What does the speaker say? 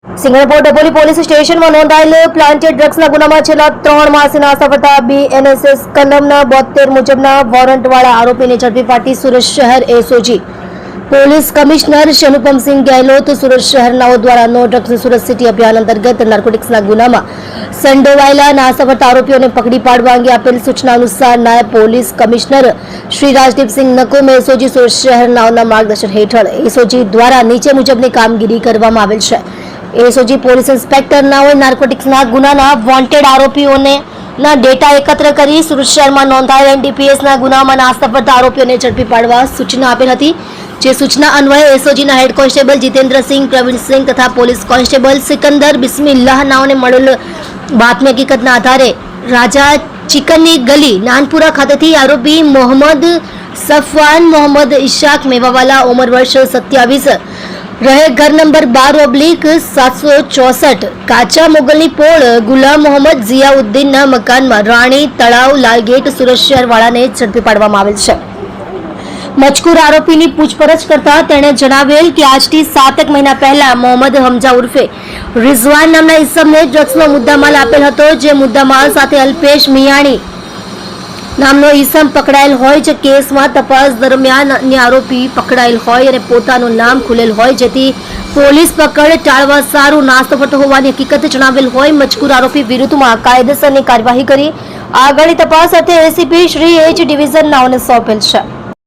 Singanpor Dabholi police સ્ટેશનમાં નોંધાયેલ planted ડ્રગ્સના ગુનામાં છેલ્લા 3 માસના સફળતા BNSS કલમના 72 મુજબના વોરંટવાળા આરોપીને ઝડપી પાડી સુરત શહેર એસઓજી પોલીસ કમિશનર શનુપમસિંહ ગેહલોત સુરત શહેરનાઓ દ્વારા નો ડ્રગ્સ સુરત સિટી અભિયાન અંતર્ગત નાર્કોટિક્સના ગુનામાં સંડોવાયેલા નાસફળતા આરોપીઓને પકડી પાડવા અંગે આપેલ સૂચના અનુસાર નાયબ police commissioner Shri Rajdeepsinh Nakum SOG Surat શહેરનાઓના માર્ગદર્શન હેઠળ એસઓજી દ્વારા નીચે મુજબની કામગીરી કરવામાં આવેલ છે। એસઓજી પોલીસ ઇન્સ્પેક્ટર નાઓએ નાર્કોટિક્સના ગુનાના વોન્ટેડ આરોપીઓને ના ડેટા એકત્ર કરી સુરત શહેરમાં નોંધાયેલ એનડીપીએસના ગુનામાં નાસફળતા આરોપીઓને ઝડપી પાડવા સૂચના આપેલ હતી। જે સૂચના અન્વયે એસઓજીના હેડ કોન્સ્ટેબલ જીતેન્દ્રસિંહ પ્રવીણસિંહ તથા પોલીસ કોન્સ્ટેબલ સિકંદર બિસ્મિલ્લાહ નાઓને મળેલ બાતમી હકીકતના આધારે રાજા ચિકનની ગલી નાનપુરા ખાતેથી આરોપી મોહમ્મદ સફવાન મોહમ્મદ ઇશાક મેવાવાલા ઉંમર વર્ષ 27 રહે ઘર નંબર 12/764 કાચા મોગલની પોળ ગુલામ મોહમ્મદ ઝિયાઉદ્દીનના મકાનમાં રાણી તળાવ લાલગેટ સુરત શહેર વાળાને ઝડપી પાડવામાં આવેલ છે। મજકૂર આરોપીની પૂછપરછ કરતા તેણે જણાવેલ કે આજથી 7 મહિના પહેલા મોહમ્મદ હમજા ઉર્ફે રિઝવાન નામના ઇસમને ડ્રગ્સનો મુદ્દામાલ આપેલ હતો। જે મુદ્દામાલ સાથે અલ્પેશ મિયાણી નામનો ઈસમ પકડાયેલ હોય। જે કેસમાં તપાસ દરમિયાન અન્ય આરોપી પકડાયેલ હોય અને પોતાનું નામ ખુલેલ હોય, જેથી પોલીસ પકડ ટાળવા સારું નાસ્તો હોવાની હકીકત જણાવેલ હોય। મજકૂર આરોપી વિરુદ્ધમાં કાયદેસરની કાર્યવાહી કરી આગળની તપાસ સાથે એસીપી શ્રી એચ ડિવિઝન નાઓને સોંપેલ છે।